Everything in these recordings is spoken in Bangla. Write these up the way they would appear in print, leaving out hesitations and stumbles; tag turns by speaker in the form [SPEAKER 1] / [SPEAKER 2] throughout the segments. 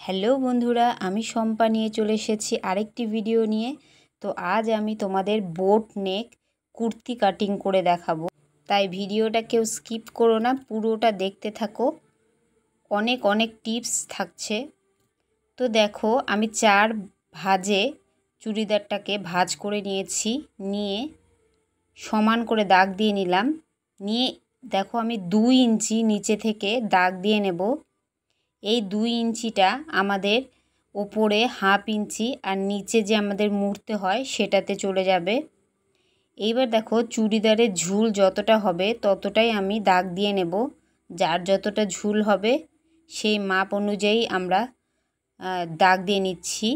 [SPEAKER 1] হ্যালো বন্ধুরা, আমি শম্পা নিয়ে চলে এসেছি আরেকটি ভিডিও নিয়ে। তো আজ আমি তোমাদের বোট নেক কুর্তি কাটিং করে দেখাবো, তাই ভিডিওটা কেউ স্কিপ করো না, পুরোটা দেখতে থাকো। অনেক অনেক টিপস থাকছে। তো দেখো, আমি 4 ভাঁজে চুড়িদারটাকে ভাঁজ করে নিয়েছি, নিয়ে সমান করে দাগ দিয়ে নিলাম। নিয়ে দেখো, আমি 2 ইঞ্চি নিচে থেকে দাগ দিয়ে নেব। এই 2 ইঞ্চিটা আমাদের ওপরে হাফ ইঞ্চি আর নিচে যে আমাদের মুড়তে হয় সেটাতে চলে যাবে। এইবার দেখো, চুড়িদারের ঝুল যতটা হবে ততটাই আমি দাগ দিয়ে নেব। যার যতটা ঝুল হবে সেই মাপ অনুযায়ী আমরা দাগ দিয়ে নিচ্ছি।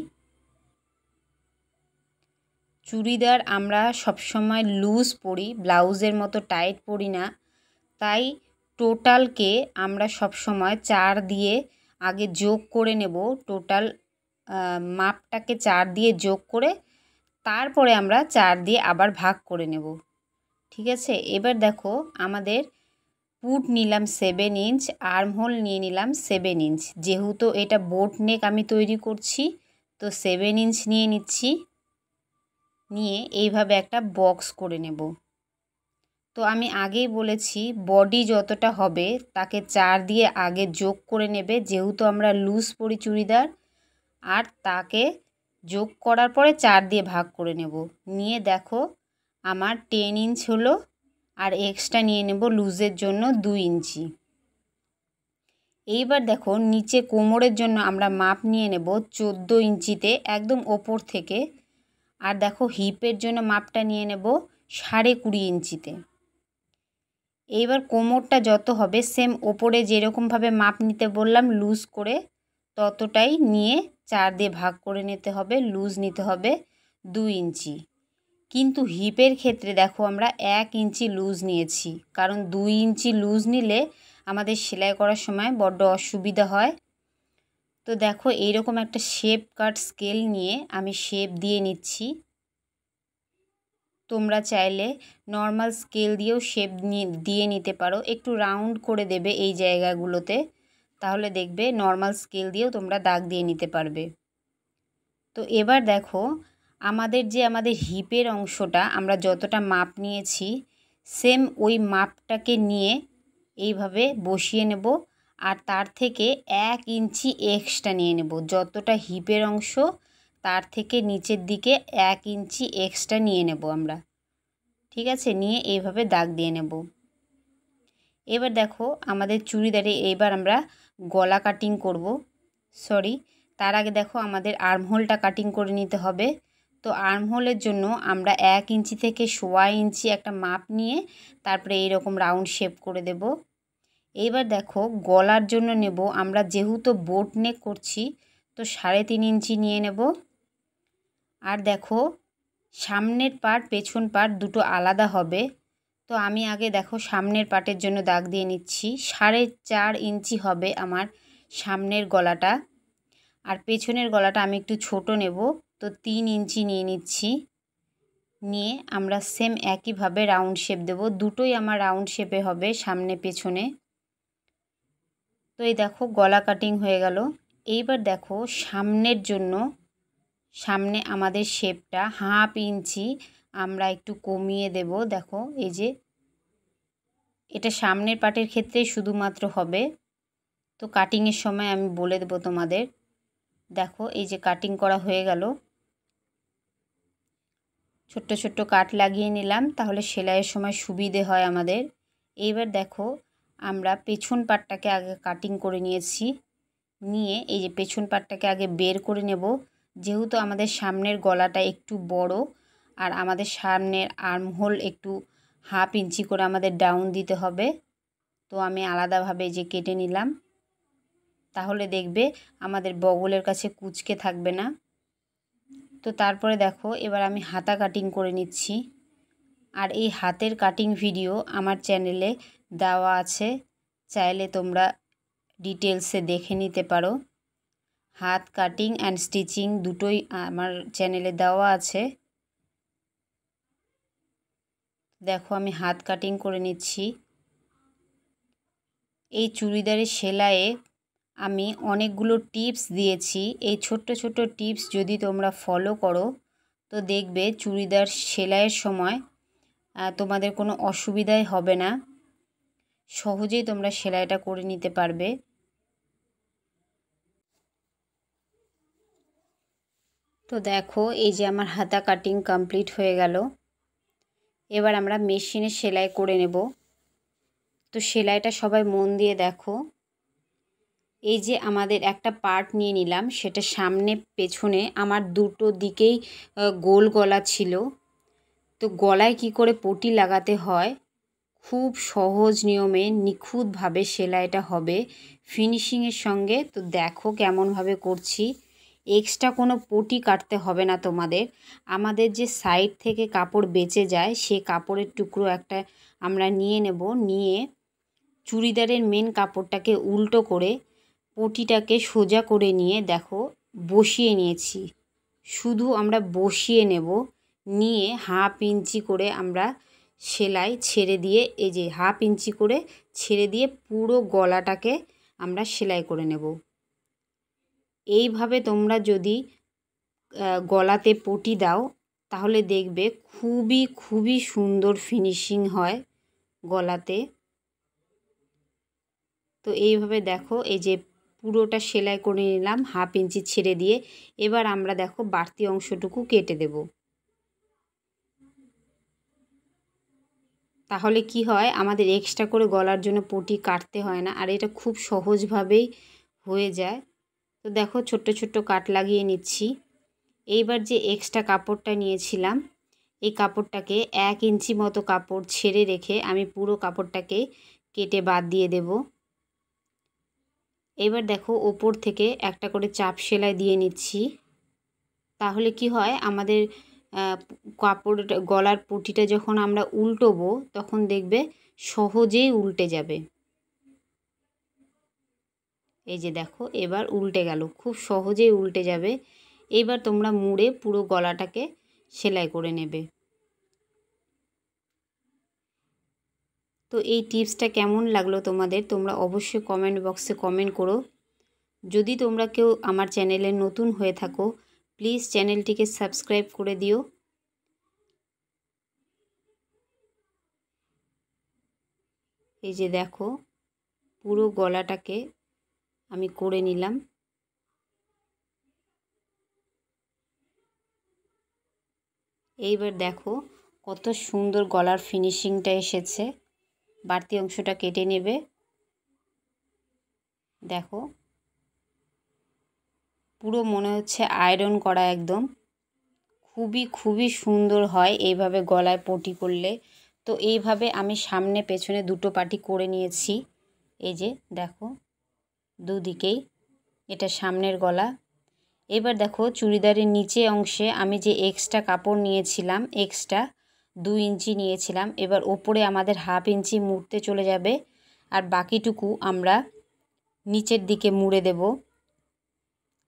[SPEAKER 1] চুড়িদার আমরা সবসময় লুজ পরি, ব্লাউজের মতো টাইট পরি না। তাই টোটালকে আমরা সবসময় 4 দিয়ে আগে যোগ করে নেব। টোটাল মাপটাকে 4 দিয়ে যোগ করে তারপরে আমরা 4 দিয়ে আবার ভাগ করে নেব। ঠিক আছে? এবার দেখো, আমাদের পুট নিলাম 7 ইঞ্চ, আর্মহোল নিয়ে নিলাম 7 ইঞ্চ। যেহেতু এটা বোট নেক আমি তৈরি করছি, তো 7 ইঞ্চ নিয়ে নিচ্ছি। নিয়ে এইভাবে একটা বক্স করে নেব। তো আমি আগেই বলেছি, বডি যতটা হবে তাকে 4 দিয়ে আগে যোগ করে নেবে, যেহেতু আমরা লুজ পরি চুড়িদার। আর তাকে যোগ করার পরে 4 দিয়ে ভাগ করে নেব। নিয়ে দেখো, আমার 10 ইঞ্চ হলো, আর এক্সট্রা নিয়ে নেব লুজের জন্য 2 ইঞ্চি। এইবার দেখো, নিচে কোমরের জন্য আমরা মাপ নিয়ে নেব 14 ইঞ্চিতে, একদম ওপর থেকে। আর দেখো, হিপের জন্য মাপটা নিয়ে নেব 20.5 ইঞ্চিতে। এইবার কোমরটা যত হবে সেম ওপরে যেরকমভাবে মাপ নিতে বললাম লুজ করে, ততটাই নিয়ে 4 দিয়ে ভাগ করে নিতে হবে। লুজ নিতে হবে 2 ইঞ্চি। কিন্তু হিপের ক্ষেত্রে দেখো, আমরা 1 ইঞ্চি লুজ নিয়েছি, কারণ 2 ইঞ্চি লুজ নিলে আমাদের সেলাই করার সময় বড্ড অসুবিধা হয়। তো দেখো, এইরকম একটা শেপ কাট স্কেল নিয়ে আমি শেপ দিয়ে নিচ্ছি। তোমরা চাইলে নর্মাল স্কেল দিয়েও শেপ দিয়ে নিতে পারো, একটু রাউন্ড করে দেবে এই জায়গাগুলোতে, তাহলে দেখবে নর্মাল স্কেল দিয়েও তোমরা দাগ দিয়ে নিতে পারবে। তো এবার দেখো, আমাদের হিপের অংশটা আমরা যতটা মাপ নিয়েছি সেম ওই মাপটাকে নিয়ে এইভাবে বসিয়ে নেব। আর তার থেকে 1 ইঞ্চি এক্সট্রা নিয়ে নেব। যতটা হিপের অংশ তার থেকে নিচের দিকে 1 ইঞ্চি এক্সট্রা নিয়ে নেব আমরা। ঠিক আছে? নিয়ে এইভাবে দাগ দিয়ে নেব। এবার দেখো, আমাদের চুড়িদারে এবার আমরা গলা কাটিং করব। তার আগে দেখো, আমাদের আর্মহোলটা কাটিং করে নিতে হবে। তো আর্মহোলের জন্য আমরা 1 ইঞ্চি থেকে 1.25 ইঞ্চি একটা মাপ নিয়ে তারপরে এইরকম রাউন্ড শেপ করে দেব। এইবার দেখো, গলার জন্য নেব আমরা, যেহেতু বোট নেক করছি, তো 3.5 ইঞ্চি নিয়ে নেব। আর দেখো, সামনের পার্ট পেছন পার্ট দুটো আলাদা হবে। তো আমি আগে দেখো সামনের পার্টের জন্য দাগ দিয়ে নিচ্ছি। 4.5 ইঞ্চি হবে আমার সামনের গলাটা। আর পেছনের গলাটা আমি একটু ছোট নেব, তো 3 ইঞ্চি নিয়ে নিচ্ছি। নিয়ে আমরা সেম একইভাবে রাউন্ড শেপ দেব। দুটোই আমার রাউন্ড শেপে হবে, সামনে পেছনে। তো এই দেখো, গলা কাটিং হয়ে গেল। এইবার দেখো, সামনের জন্য সামনে আমাদের শেপটা 1/2 ইঞ্চি আমরা একটু কমিয়ে দেব। দেখো, এই যে এটা সামনের পার্টের ক্ষেত্রেই শুধুমাত্র হবে। তো কাটিংয়ের সময় আমি বলে দেব তোমাদের। দেখো, এই যে কাটিং করা হয়ে গেল। ছোট্ট ছোট্ট কাট লাগিয়ে নিলাম, তাহলে সেলাইয়ের সময় সুবিধে হয় আমাদের। এইবার দেখো, আমরা পেছন পার্টটাকে আগে কাটিং করে নিয়েছি। নিয়ে এই যে পেছন পার্টটাকে আগে বের করে নেব। যেহেতু আমাদের সামনের গলাটা একটু বড়, আর আমাদের সামনের আর্মহোল একটু 1/2 ইঞ্চি করে আমাদের ডাউন দিতে হবে। তো আমি আলাদাভাবে যে কেটে নিলাম, তাহলে দেখবে আমাদের বগলের কাছে কুঁচকে থাকবে না। তো তারপরে দেখো, এবার আমি হাতা কাটিং করে নিচ্ছি। আর এই হাতের কাটিং ভিডিও আমার চ্যানেলে দেওয়া আছে, চাইলে তোমরা ডিটেলসে দেখে নিতে পারো। হাত কাটিং অ্যান্ড স্টিচিং দুটোই আমার চ্যানেলে দেওয়া আছে। দেখো, আমি হাত কাটিং করে নিচ্ছি। এই চুড়িদারের সেলাইয়ে আমি অনেকগুলো টিপস দিয়েছি। এই ছোট্ট ছোট্ট টিপস যদি তোমরা ফলো করো তো দেখবে চুড়িদার সেলাইয়ের সময় তোমাদের কোনো অসুবিধাই হবে না, সহজেই তোমরা সেলাইটা করে নিতে পারবে। তো দেখো এই যে আমার হাতা কাটিং কমপ্লিট হয়ে গেল। এবার আমরা মেশিনে সেলাই করে নেব। তো সেলাইটা সবাই মন দিয়ে দেখো। এই যে আমাদের একটা পার্ট নিয়ে নিলাম, সেটা সামনে পেছনে আমার দুটো দিকেই গোল গলা ছিল। তো গলায় কি করে পটি লাগাতে হয়, খুব সহজ নিয়মে নিখুঁতভাবে সেলাইটা হবে ফিনিশিংয়ের সঙ্গে। তো দেখো কেমনভাবে করছি। এক্সট্রা কোনো পটি কাটতে হবে না তোমাদের। আমাদের যে সাইড থেকে কাপড় বেঁচে যায় সে কাপড়ের টুকরো একটা আমরা নিয়ে নেব, নিয়ে চুড়িদারের মেন কাপড়টাকে উল্টো করে পটিটাকে সোজা করে নিয়ে দেখো বসিয়ে নিয়েছি। শুধু আমরা বসিয়ে নেব, নিয়ে 1/2 ইঞ্চি করে আমরা সেলাই ছেড়ে দিয়ে, এই যে 1/2 ইঞ্চি করে ছেড়ে দিয়ে পুরো গলাটাকে আমরা সেলাই করে নেব। এইভাবে তোমরা যদি গলাতে পটি দাও তাহলে দেখবে খুবই খুবই সুন্দর ফিনিশিং হয় গলাতে। তো এইভাবে দেখো এই যে পুরোটা সেলাই করে নিলাম 1/2 ইঞ্চি ছেড়ে দিয়ে। এবার আমরা দেখো বাড়তি অংশটুকু কেটে দেব। তাহলে কি হয়, আমাদের এক্সট্রা করে গলার জন্য পটি কাটতে হয় না, আর এটা খুব সহজভাবেই হয়ে যায়। তো দেখো ছোট্ট ছোট্ট কাট লাগিয়ে নিচ্ছি। এইবার যে এক্সট্রা কাপড়টা নিয়েছিলাম এই কাপড়টাকে 1 ইঞ্চি মতো কাপড় ছেড়ে রেখে আমি পুরো কাপড়টাকে কেটে বাদ দিয়ে দেব। এবার দেখো ওপর থেকে একটা করে চাপ সেলাই দিয়ে নিচ্ছি। তাহলে কি হয়, আমাদের কাপড়টা গলার পটিটা যখন আমরা উল্টোবো তখন দেখবে সহজেই উল্টে যাবে। এই যে দেখো এবার উল্টে গেল, খুব সহজেই উল্টে যাবে। এবার তোমরা মুড়ে পুরো গলাটাকে সেলাই করে নেবে। তো এই টিপসটা কেমন লাগলো তোমাদের, তোমরা অবশ্যই কমেন্ট বক্সে কমেন্ট করো। যদি তোমরা কেউ আমার চ্যানেলে নতুন হয়ে থাকো প্লিজ চ্যানেলটিকে সাবস্ক্রাইব করে দিও। এই যে দেখো পুরো গলাটাকে আমি করে নিলাম। এইবার দেখো কত সুন্দর গলার ফিনিশিংটা এসেছে। বাড়তি অংশটা কেটে নেবে। দেখো পুরো মনে হচ্ছে আয়রন করা একদম। খুবই খুবই সুন্দর হয় এইভাবে গলায় পটি করলে। তো এইভাবে আমি সামনে পেছনে দুটো পাটি করে নিয়েছি। এই যে দেখো দুদিকেই, এটা সামনের গলা। এবার দেখো চুড়িদারের নিচে অংশে আমি যে এক্সট্রা কাপড় নিয়েছিলাম, এক্সট্রা 2 ইঞ্চি নিয়েছিলাম, এবার ওপরে আমাদের 1/2 ইঞ্চি মুড়তে চলে যাবে, আর বাকিটুকু আমরা নিচের দিকে মুড়ে দেব।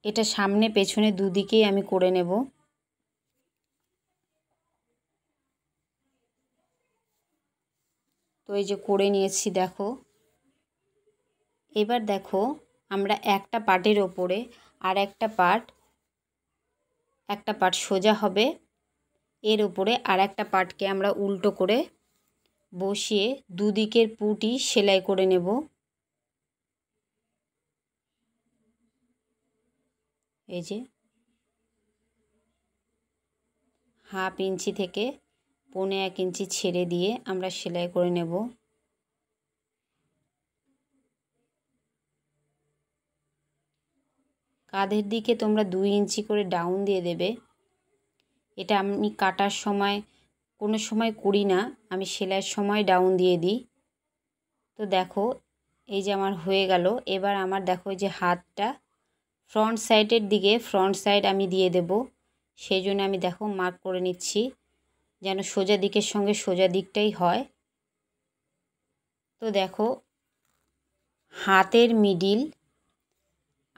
[SPEAKER 1] এটা সামনে পেছনে দুদিকেই আমি করে নেব। তো এই যে করে নিয়েছি দেখো। এবার দেখো আমরা একটা পার্টের ওপরে আর একটা পার্ট সোজা হবে, এর উপরে আর একটা পার্টকে আমরা উল্টো করে বসিয়ে দুদিকের পুটি সেলাই করে নেব। এই যে 1/2 ইঞ্চি থেকে 1.25 ইঞ্চি ছেড়ে দিয়ে আমরা সেলাই করে নেব। কাঁধের দিকে তোমরা 2 ইঞ্চি করে ডাউন দিয়ে দেবে। এটা আমি কাটার সময় কোনো সময় করি না, আমি সেলাইয়ের সময় ডাউন দিয়ে দিই। তো দেখো এই যে আমার হয়ে গেল। এবার আমার দেখো যে হাতটা ফ্রন্ট সাইডের দিকে, ফ্রন্ট সাইড আমি দিয়ে দেব। সেই জন্য আমি দেখো মার্ক করে নিচ্ছি যেন সোজা দিকের সঙ্গে সোজা দিকটাই হয়। তো দেখো হাতের মিডিল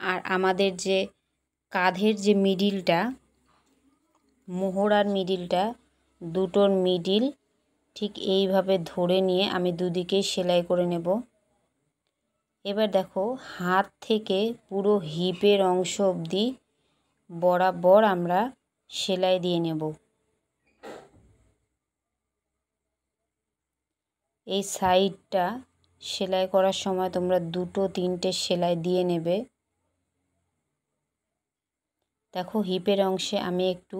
[SPEAKER 1] আর আমাদের যে কাঁধের যে মিডিলটা, মোহরার মিডিলটা, দুটোর মিডিল ঠিক এইভাবে ধরে নিয়ে আমি দুদিকেই সেলাই করে নেব। এবার দেখো হাত থেকে পুরো হিপের অংশ অবধি বরাবর আমরা সেলাই দিয়ে নেব। এই সাইডটা সেলাই করার সময় তোমরা 2-3টে সেলাই দিয়ে নেবে। দেখো হিপের অংশে আমি একটু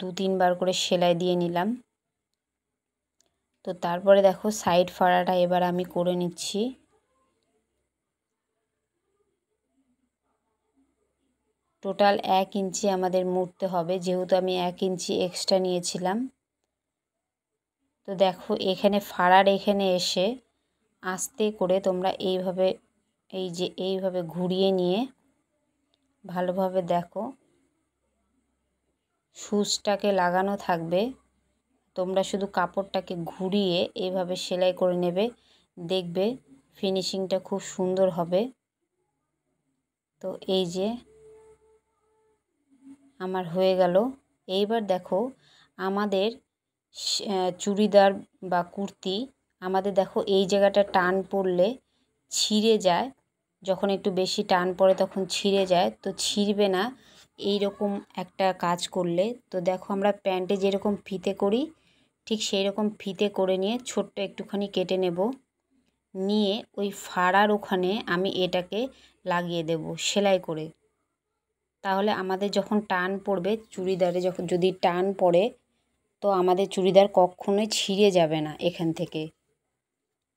[SPEAKER 1] 2-3 বার করে সেলাই দিয়ে নিলাম। তো তারপরে দেখো সাইড ফাড়াটা এবার আমি করে নিচ্ছি। টোটাল 1 ইঞ্চি আমাদের মুড়তে হবে, যেহেতু আমি 1 ইঞ্চি এক্সট্রা নিয়েছিলাম। তো দেখো এখানে ফাড়ার এখানে এসে আস্তে করে তোমরা এইভাবে এইভাবে ঘুরিয়ে নিয়ে ভালোভাবে দেখো সুচটাকে লাগানো থাকবে। তোমরা শুধু কাপড়টাকে ঘুরিয়ে এইভাবে সেলাই করে নেবে, দেখবে ফিনিশিংটা খুব সুন্দর হবে। তো এই যে আমার হয়ে গেল। এইবার দেখো আমাদের চুড়িদার বা কুর্তি আমাদের দেখো এই জায়গাটা টান পড়লে ছিঁড়ে যায়, যখন একটু বেশি টান পড়ে তখন ছিঁড়ে যায়। তো ছিঁড়বে না এই রকম একটা কাজ করলে। তো দেখো আমরা প্যান্টে যেরকম ফিতে করি ঠিক সেই রকম ফিতে করে নিয়ে ছোট্ট একটুখানি কেটে নেব, নিয়ে ওই ফাড়ার ওখানে আমি এটাকে লাগিয়ে দেব সেলাই করে। তাহলে আমাদের যখন টান পড়বে চুড়িদারে, যখন যদি টান পড়ে তো আমাদের চুড়িদার কখনোই ছিঁড়ে যাবে না এখান থেকে।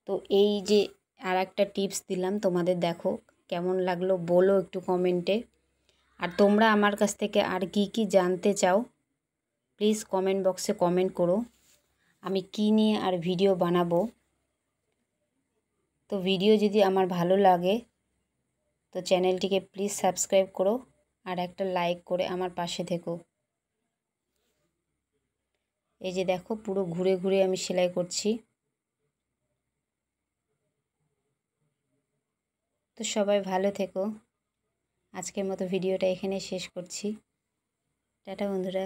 [SPEAKER 1] তো এই যে আর একটা টিপস দিলাম তোমাদের, দেখো কেমন লাগলো বলো একটু কমেন্টে। আর তোমরা আমার কাছ থেকে আর কি কি জানতে চাও প্লিজ কমেন্ট বক্সে কমেন্ট করো, আমি কি নিয়ে আর ভিডিও বানাবো। তো ভিডিও যদি আমার ভালো লাগে তো চ্যানেলটিকে প্লিজ সাবস্ক্রাইব করো আর একটা লাইক করে আমার পাশে থেকো। এই যে দেখো পুরো ঘুরে ঘুরে আমি সেলাই করছি। তো সবাই ভালো থেকো। আজকের মতো ভিডিওটা এখানে শেষ করছি। টাটা বন্ধুরা।